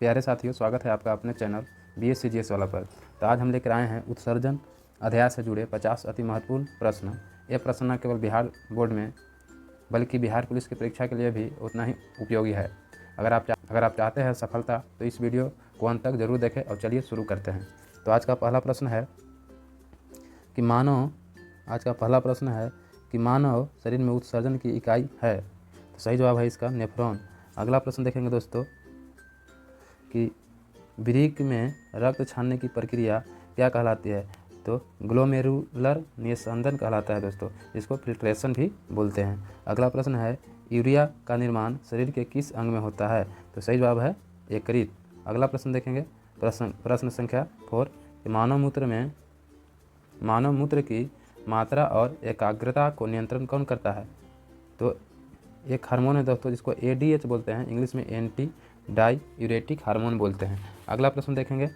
प्यारे साथियों, स्वागत है आपका अपने चैनल BSc वाला पर। तो आज हम लेकर आए हैं उत्सर्जन अध्याय से जुड़े 50 अति महत्वपूर्ण प्रश्न। ये प्रश्न न केवल बिहार बोर्ड में बल्कि बिहार पुलिस की परीक्षा के लिए भी उतना ही उपयोगी है। अगर आप चाहते हैं सफलता तो इस वीडियो को अंत तक जरूर देखें। और चलिए शुरू करते हैं। तो आज का पहला प्रश्न है कि मानव शरीर में उत्सर्जन की इकाई है। तो सही जवाब है इसका नेफ्रॉन। अगला प्रश्न देखेंगे दोस्तों कि वृक्क में रक्त छानने की प्रक्रिया क्या कहलाती है। तो ग्लोमेरुलर निस्यंदन कहलाता है दोस्तों, इसको फिल्ट्रेशन भी बोलते हैं। अगला प्रश्न है यूरिया का निर्माण शरीर के किस अंग में होता है। तो सही जवाब है यकृत। अगला प्रश्न देखेंगे प्रश्न संख्या 4 कि मानव मूत्र की मात्रा और एकाग्रता को नियंत्रण कौन करता है। तो एक हार्मोन है दोस्तों जिसको ADH बोलते हैं, इंग्लिश में एंटी डाईयूरेटिक हार्मोन बोलते हैं। अगला प्रश्न देखेंगे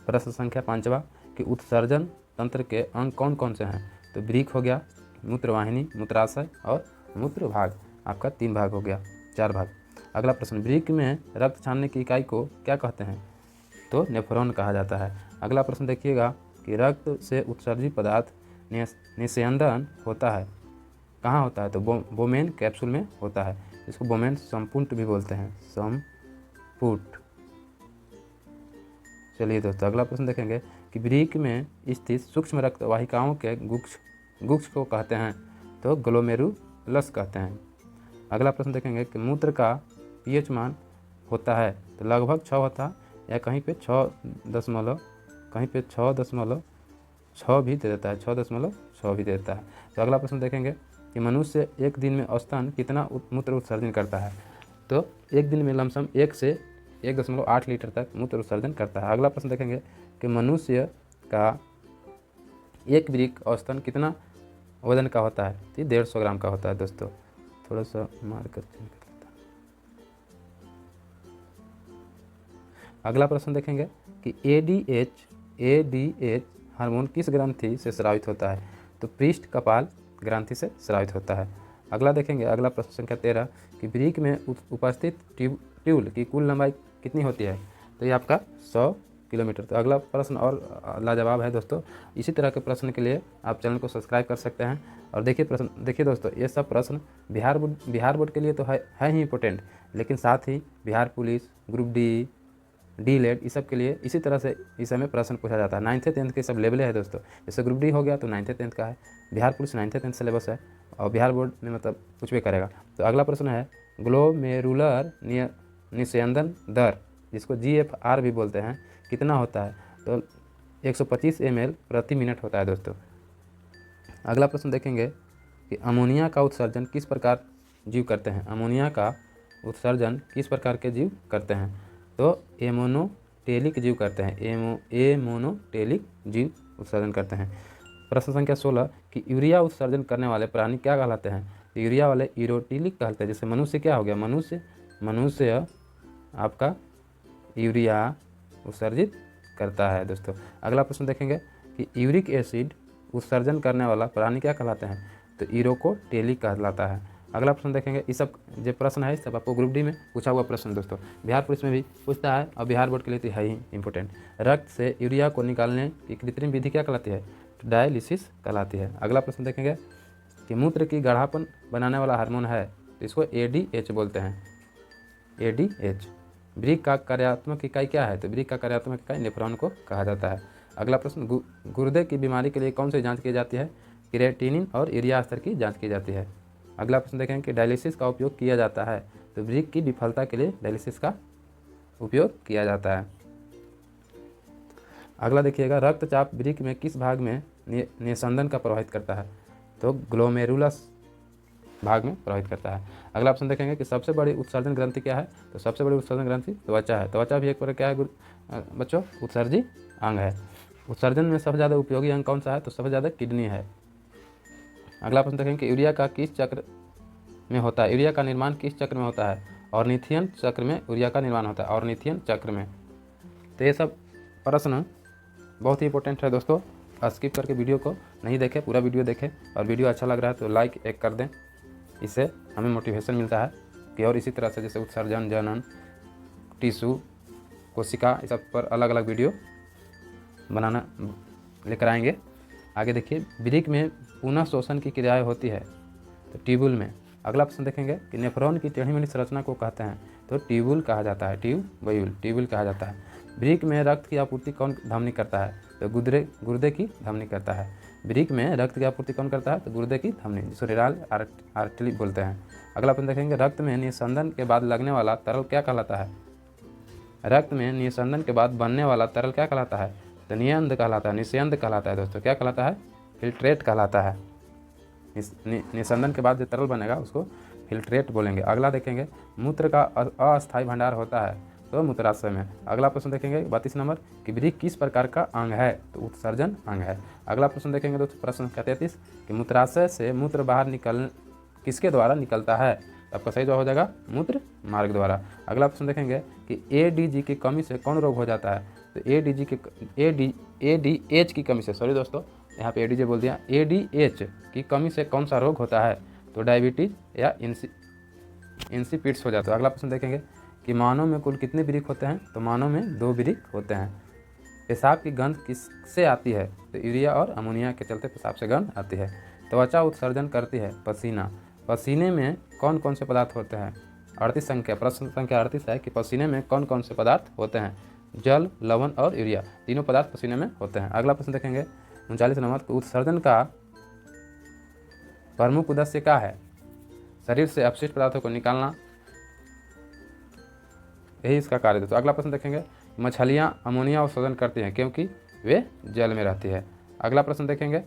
प्रश्न संख्या 5वां कि उत्सर्जन तंत्र के अंग कौन कौन से हैं। तो वृक्क हो गया, मूत्रवाहिनी, मूत्राशय और मूत्र भाग। आपका 3 भाग हो गया, 4 भाग। अगला प्रश्न वृक्क में रक्त छानने की इकाई को क्या कहते हैं। तो नेफ्रॉन कहा जाता है। अगला प्रश्न देखिएगा कि रक्त से उत्सर्जित पदार्थ निस्यंदन होता है, कहाँ होता है। तो बोमेन कैप्सूल में होता है, इसको बोमेन संपुट भी बोलते हैं, संपुट। चलिए दोस्तों अगला प्रश्न देखेंगे कि वृक्क में स्थित सूक्ष्म रक्त वाहिकाओं के गुच्छ को कहते हैं। तो ग्लोमेरुलस कहते हैं। अगला प्रश्न देखेंगे कि मूत्र का pH मान होता है। तो लगभग 6 होता है, या कहीं पे 6.6 भी दे देता है, 6.6 भी दे देता है। तो अगला प्रश्न देखेंगे कि मनुष्य एक दिन में औसतन कितना मूत्र उत्सर्जन करता है। तो एक दिन में लमसम 1 से 1.8 लीटर तक मूत्र उत्सर्जन करता है। अगला प्रश्न देखेंगे कि मनुष्य का एक वृक्क औसतन कितना वजन का होता है। तो 150 ग्राम का होता है दोस्तों। थोड़ा सा मार कर चेंज कर देता हूं। अगला प्रश्न देखेंगे कि ADH हार्मोन किस ग्रंथि से स्रावित होता है। तो पृष्ठ कपाल ग्रंथि से स्रावित होता है। अगला देखेंगे अगला प्रश्न संख्या 13 कि वृक्क में उपस्थित ट्यूल की कुल लंबाई कितनी होती है। तो ये आपका 100 किलोमीटर। तो अगला प्रश्न और लाजवाब है दोस्तों। इसी तरह के प्रश्न के लिए आप चैनल को सब्सक्राइब कर सकते हैं। और देखिए दोस्तों, ये सब प्रश्न बिहार बोर्ड के लिए तो है ही इंपॉर्टेंट, लेकिन साथ ही बिहार पुलिस, ग्रुप डी लेड, इस सब के लिए इसी तरह से इस समय प्रश्न पूछा जाता है। 9th 10th के सब लेवलें हैं दोस्तों। जैसे ग्रुप डी हो गया तो 9th 10th का है, Bihar police 9th 10th syllabus है, और बिहार बोर्ड में मतलब कुछ भी करेगा। तो अगला प्रश्न है ग्लोमेरुलर निस्यंदन दर, जिसको GFR भी बोलते हैं, कितना होता है। तो 125 ml प्रति मिनट होता है दोस्तों। अगला प्रश्न देखेंगे कि अमोनिया का उत्सर्जन किस प्रकार जीव करते हैं। अमोनिया का उत्सर्जन किस प्रकार के जीव करते हैं। तो एमोनोटेलिक जीव करते हैं, एमोनोटेलिक जीव उत्सर्जन करते हैं। प्रश्न संख्या 16 कि यूरिया उत्सर्जन करने वाले प्राणी क्या कहलाते हैं। तो यूरिया वाले यूरोटिलिक कहते हैं। जैसे मनुष्य क्या हो गया, मनुष्य आपका यूरिया उत्सर्जित करता है दोस्तों। अगला प्रश्न देखेंगे कि यूरिक एसिड उत्सर्जन करने वाला प्राणी क्या कहलाते हैं। तो यूरोकोटेलिक कहलाता है। अगला प्रश्न देखेंगे, इस सब जो प्रश्न है सब आपको ग्रुप डी में पूछा हुआ प्रश्न दोस्तों, बिहार पुलिस में भी पूछता है, और बिहार बोर्ड के लिए तो है ही इंपॉर्टेंट। रक्त से यूरिया को निकालने की कृत्रिम विधि क्या कहलाती है। तो डायलिसिस कहलाती है। अगला प्रश्न देखेंगे कि मूत्र की गाढ़ापन बनाने वाला हार्मोन है, तो इसको ADH बोलते हैं, ADH। वृक्क का कार्यात्मक इकाई क्या है। तो वृक्क का कार्यात्मक इकाई नेफ्रॉन को कहा जाता है। अगला प्रश्न गुर्दे की बीमारी के लिए कौन सी जांच की जाती है। क्रिएटिनिन और यूरिया स्तर की जांच की जाती है। अगला प्रश्न देखेंगे कि डायलिसिस का उपयोग किया जाता है। तो वृक्क की विफलता के लिए डायलिसिस का उपयोग किया जाता है। अगला देखिएगा रक्तचाप वृक्क में किस भाग में निस्यंदन का प्रभावित करता है। तो ग्लोमेरुलस भाग में प्रभावित करता है। अगला ऑप्शन देखेंगे कि सबसे बड़ी उत्सर्जन ग्रंथि क्या है। तो सबसे बड़ी उत्सर्जन ग्रंथि त्वचा है। त्वचा भी एक प्रकार क्या है बच्चों, उत्सर्जी अंग है। उत्सर्जन में सबसे ज़्यादा उपयोगी अंग कौन सा है। तो सबसे ज़्यादा किडनी है। अगला प्रश्न देखेंगे कि यूरिया का किस चक्र में होता है। यूरिया का निर्माण किस चक्र में होता है। ऑर्निथियन चक्र में यूरिया का निर्माण होता है, ऑर्निथियन चक्र में। तो ये सब प्रश्न बहुत ही इंपॉर्टेंट है दोस्तों। स्किप करके वीडियो को नहीं देखें, पूरा वीडियो देखें, और वीडियो अच्छा लग रहा है तो लाइक एक कर दें। इससे हमें मोटिवेशन मिलता है कि और इसी तरह से जैसे उत्सर्जन, जनन, टिश्यू, कोशिका, इस सब पर अलग अलग वीडियो बनाना लेकर आएंगे। आगे देखिए, वृक्क में पुनः शोषण की क्रियाएँ होती है तो ट्यूबुल में। अगला प्रश्न देखेंगे कि नेफ्रॉन की टेढ़ी मेढ़ी संरचना को कहते हैं तो ट्यूबुल कहा जाता है, ट्यूबुल कहा जाता है। वृक्क में रक्त की आपूर्ति कौन धमनी करता है तो गुर्दे की धमनी करता है। वृक्क में रक्त की आपूर्ति कौन करता है तो गुर्दे की धमनी, जिसको रेनाल आर्टरी बोलते हैं। अगला प्रश्न देखेंगे, रक्त में निस्संदन के बाद लगने वाला तरल क्या कहलाता है। रक्त में निस्संदन के बाद बनने वाला तरल क्या कहलाता है तो निस्यंद कहलाता है दोस्तों। क्या कहलाता है, फिल्ट्रेट कहलाता है। निस्संदन के बाद जो तरल बनेगा उसको फिल्ट्रेट बोलेंगे। अगला देखेंगे, मूत्र का अस्थायी भंडार होता है तो मूत्राशय में। अगला प्रश्न देखेंगे 32 नंबर कि वृक्क किस प्रकार का अंग है तो उत्सर्जन अंग है। अगला प्रश्न देखेंगे दोस्तों प्रश्न संख्या 33 कि मूत्राशय से मूत्र बाहर किसके द्वारा निकलता है तो आपका सही जवाब हो जाएगा मूत्र मार्ग द्वारा। अगला प्रश्न देखेंगे कि एडीजी की कमी से कौन रोग हो जाता है तो एडीएच की कमी से, सॉरी दोस्तों यहाँ पे एडीजे बोल दिया, एडीएच की कमी से कौन सा रोग होता है तो डायबिटीज या इंसिपिड्स हो जाता है। अगला प्रश्न देखेंगे कि मानव में कुल कितने वृक्क होते हैं तो मानव में 2 वृक्क होते हैं। पेशाब की गंध किससे आती है तो यूरिया और अमोनिया के चलते पेशाब से गंध आती है। त्वचा उत्सर्जन करती है पसीना। पसीने में कौन कौन से पदार्थ होते हैं 38 संख्या, प्रश्न संख्या 38 है कि पसीने में कौन कौन से पदार्थ होते हैं, जल, लवण और यूरिया, तीनों पदार्थ पसीने में होते हैं। अगला प्रश्न देखेंगे 39 नंबर, उत्सर्जन का प्रमुख उद्देश्य क्या है, शरीर से अपशिष्ट पदार्थों को निकालना, यही इसका कार्य दोस्तों। अगला प्रश्न देखेंगे, मछलियाँ अमोनिया उत्सर्जन करती हैं क्योंकि वे जल में रहती है। अगला प्रश्न देखेंगे,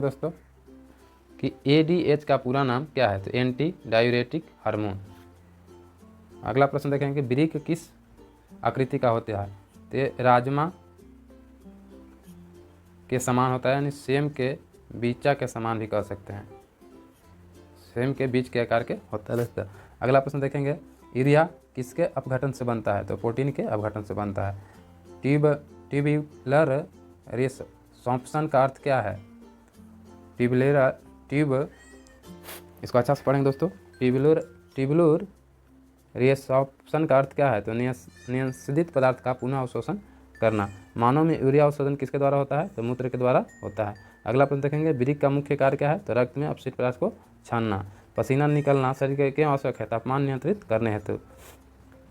दोस्तों कि एडीएच का पूरा नाम क्या है तो एंटी डायूरेटिक हार्मोन। अगला प्रश्न देखेंगे, वृक्क किस आकृति का होता है तो राजमा के समान होता है, यानी सेम के बीचा के समान भी कह सकते हैं, सेम के बीच के आकार के होता है दोस्तों। अगला प्रश्न देखेंगे, यूरिया किसके अपघटन से बनता है तो प्रोटीन के अपघटन से बनता है। ट्यूबुलर रिसॉर्प्शन का अर्थ क्या है, इसको अच्छा से पढ़ेंगे दोस्तों। ट्यूबुलर रिसॉर्प्शन का अर्थ क्या है तो निःसंदित पदार्थ का पुनः अवशोषण करना। मानव में यूरिया अवशोषण किसके द्वारा होता है तो मूत्र के द्वारा होता है। अगला प्रश्न देखेंगे, वृक्क का मुख्य कार्य क्या है तो रक्त में अपशिष्ट पदार्थ को छानना। पसीना निकलना शरीर के क्यों आवश्यक है, तापमान नियंत्रित करने हेतु।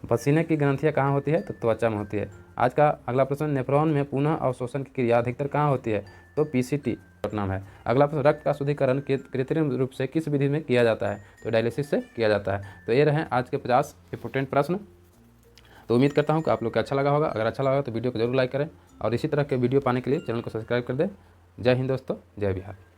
पसीने की ग्रंथियाँ कहाँ होती है तो त्वचा में होती है। आज का अगला प्रश्न, नेफ्रॉन में पुनः अवशोषण की क्रिया अधिकतर कहाँ होती है तो पीसीटी नाम है। अगला प्रश्न, रक्त का शुद्धिकरण कृत्रिम रूप से किस विधि में किया जाता है तो डायलिसिस से किया जाता है। तो ये रहे आज के 50 इंपोर्टेंट प्रश्न। तो उम्मीद करता हूँ कि आप लोग को अच्छा लगा होगा। अगर अच्छा लगा तो वीडियो को जरूर लाइक करें और इसी तरह के वीडियो पाने के लिए चैनल को सब्सक्राइब कर दें। जय हिंद दोस्तों, जय बिहार।